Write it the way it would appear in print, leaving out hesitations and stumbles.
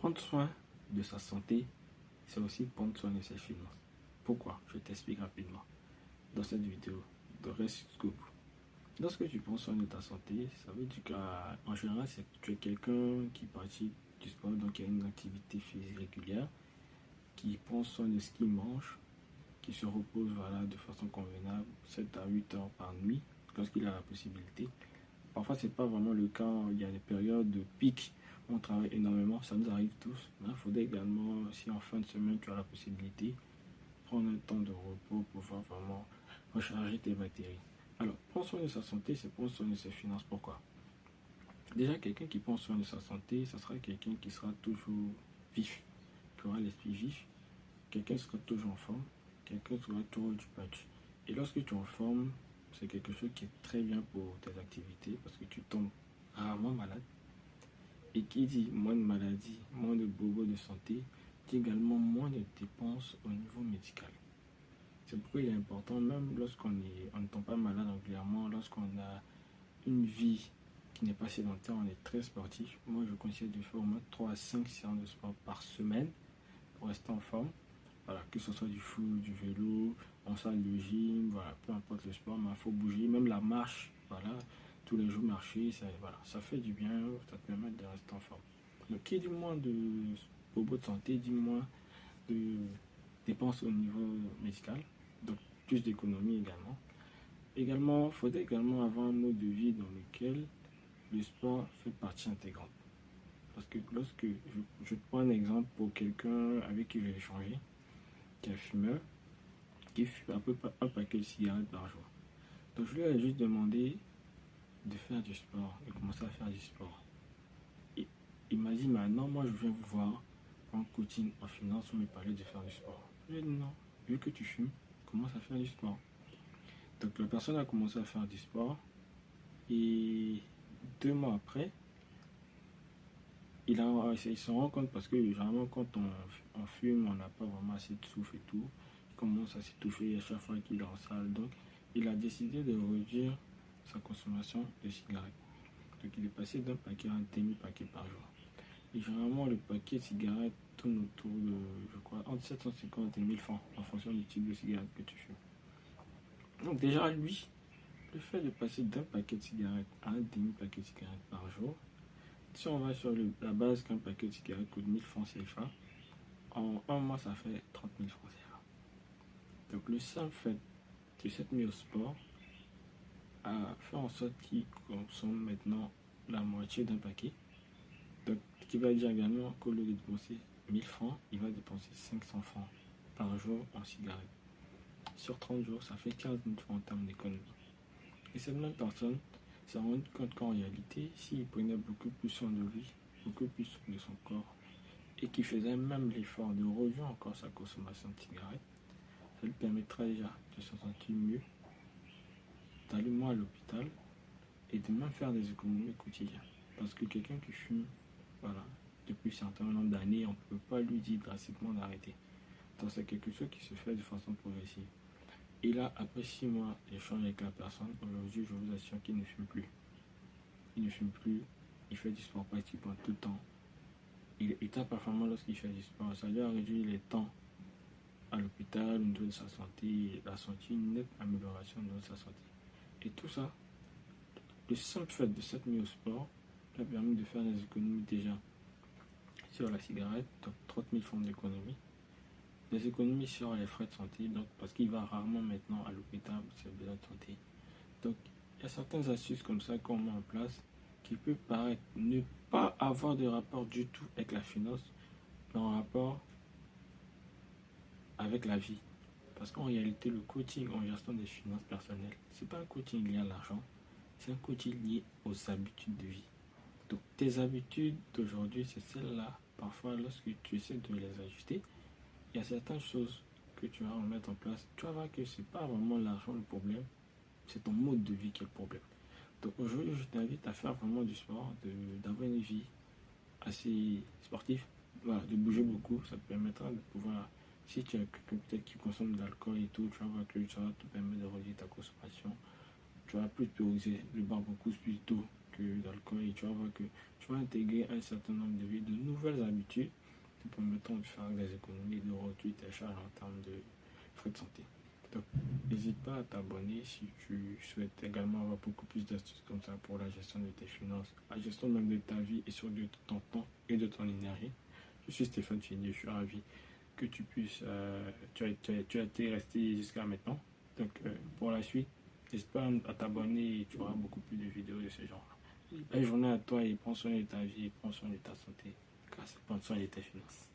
Prendre soin de sa santé, c'est aussi prendre soin de ses finances. Pourquoi? Je t'explique rapidement dans cette vidéo. Reste jusqu'au bout. Lorsque tu prends soin de ta santé, ça veut dire qu'en général, c'est que tu es quelqu'un qui pratique du sport, donc qui a une activité physique régulière, qui prend soin de ce qu'il mange, qui se repose de façon convenable, 7 à 8 heures par nuit, lorsqu'il a la possibilité. Parfois, ce n'est pas vraiment le cas, il y a des périodes de pic où on travaille énormément, ça nous arrive tous. Mais il faudrait également, si en fin de semaine tu as la possibilité, prendre un temps de repos pour pouvoir vraiment recharger tes batteries. Alors, prendre soin de sa santé, c'est prendre soin de ses finances. Pourquoi? Déjà, quelqu'un qui prend soin de sa santé, ça sera quelqu'un qui sera toujours vif, qui aura l'esprit vif, quelqu'un sera toujours en forme, quelqu'un sera toujours du patch. Et lorsque tu es en forme, c'est quelque chose qui est très bien pour tes activités parce que tu tombes rarement malade. Et qui dit moins de maladies, moins de bobos de santé, dit également moins de dépenses au niveau médical. C'est pourquoi il est important, même lorsqu'on ne tombe pas malade régulièrement, lorsqu'on a une vie qui n'est pas sédentaire, on est très sportif. Moi, je conseille de faire au moins 3 à 5 séances de sport par semaine pour rester en forme. Voilà, que ce soit du foot, du vélo, en salle de gym, voilà, peu importe le sport, mais il faut bouger, même la marche, voilà, tous les jours marcher, ça fait du bien, ça te permet de rester en forme. Donc, qui dit moins de bobos de santé, dit moins de dépenses au niveau médical, donc plus d'économie également. Également, il faudrait également avoir un mode de vie dans lequel le sport fait partie intégrante. Parce que lorsque je prends un exemple pour quelqu'un avec qui j'ai échangé, qui est un fumeur, qui fume à peu près un paquet de cigarettes par jour. Donc je lui ai juste demandé de faire du sport, de commencer à faire du sport. Et il m'a dit, maintenant, moi je viens vous voir pour un coaching en finance, on me parlait de faire du sport. Je lui ai dit non, vu que tu fumes, commence à faire du sport. Donc la personne a commencé à faire du sport et 2 mois après, il se rend compte parce que généralement quand on fume, on n'a pas vraiment assez de souffle et tout. Il commence à s'étouffer à chaque fois qu'il est en salle. Donc il a décidé de réduire sa consommation de cigarettes. Donc il est passé d'un paquet à un demi-paquet par jour. Et généralement le paquet de cigarettes tourne autour de, je crois, entre 750 et 1000 francs en fonction du type de cigarette que tu fumes. Donc déjà lui, le fait de passer d'un paquet de cigarettes à un demi-paquet de cigarettes par jour, si on va sur la base qu'un paquet de cigarettes coûte 1000 francs CFA, en un mois ça fait 30 000 francs CFA. Donc le simple fait de s'être mis au sport a fait en sorte qu'il consomme maintenant la moitié d'un paquet. Donc ce qui va dire également qu'au lieu de dépenser 1000 francs, il va dépenser 500 francs par jour en cigarettes. Sur 30 jours, ça fait 15 000 francs en termes d'économie. Et cette même personne s'est rendu compte qu'en réalité, s'il prenait beaucoup plus soin de lui, beaucoup plus soin de son corps, et qu'il faisait même l'effort de réduire encore sa consommation de cigarettes, ça lui permettra déjà de se sentir mieux, d'aller moins à l'hôpital et de même faire des économies quotidiennes. Parce que quelqu'un qui fume, voilà, depuis un certain nombre d'années, on ne peut pas lui dire drastiquement d'arrêter. Donc c'est quelque chose qui se fait de façon progressive. Et là, après 6 mois d'échange avec la personne, aujourd'hui, je vous assure qu'il ne fume plus. Il ne fume plus, il fait du sport pratiquement tout le temps. Il est très performant lorsqu'il fait du sport. Ça lui a réduit les temps à l'hôpital, au niveau de sa santé. Il a senti une nette amélioration au niveau de sa santé. Et tout ça, le simple fait de s'être mis au sport, lui a permis de faire des économies déjà sur la cigarette, donc 30 000 francs d'économie. Des économies sur les frais de santé, donc parce qu'il va rarement maintenant à l'hôpital pour ses besoins de santé. Donc il y a certaines astuces comme ça qu'on met en place qui peut paraître ne pas avoir de rapport du tout avec la finance, mais en rapport avec la vie. Parce qu'en réalité, le coaching en gestion des finances personnelles, c'est pas un coaching lié à l'argent, c'est un coaching lié aux habitudes de vie. Donc tes habitudes d'aujourd'hui, c'est celles-là. Parfois, lorsque tu essaies de les ajuster, il y a certaines choses que tu vas remettre en place. Tu vas voir que c'est pas vraiment l'argent le problème, c'est ton mode de vie qui est le problème. Donc aujourd'hui, je t'invite à faire vraiment du sport, d'avoir une vie assez sportive, voilà, de bouger beaucoup. Ça te permettra de pouvoir, si tu es quelqu'un peut-être qui consomme de l'alcool et tout, tu vas voir que ça va te permettre de réduire ta consommation. Tu vas plus te prioriser le boire beaucoup plus tôt d'alcool et tu vas voir que tu vas intégrer un certain nombre de nouvelles habitudes te permettant de faire des économies et de réduire tes charges en termes de frais de santé. Donc, n'hésite pas à t'abonner si tu souhaites également avoir beaucoup plus d'astuces comme ça pour la gestion de tes finances, la gestion même de ta vie et surtout de ton temps et de ton énergie. Je suis Stéphane Fini, je suis ravi que tu puisses, tu as été resté jusqu'à maintenant. Donc, pour la suite, n'hésite pas à t'abonner et tu auras beaucoup plus de vidéos de ce genre. Belle journée à toi et prends soin de ta vie et prends soin de ta santé, car c'est prendre soin de tes finances.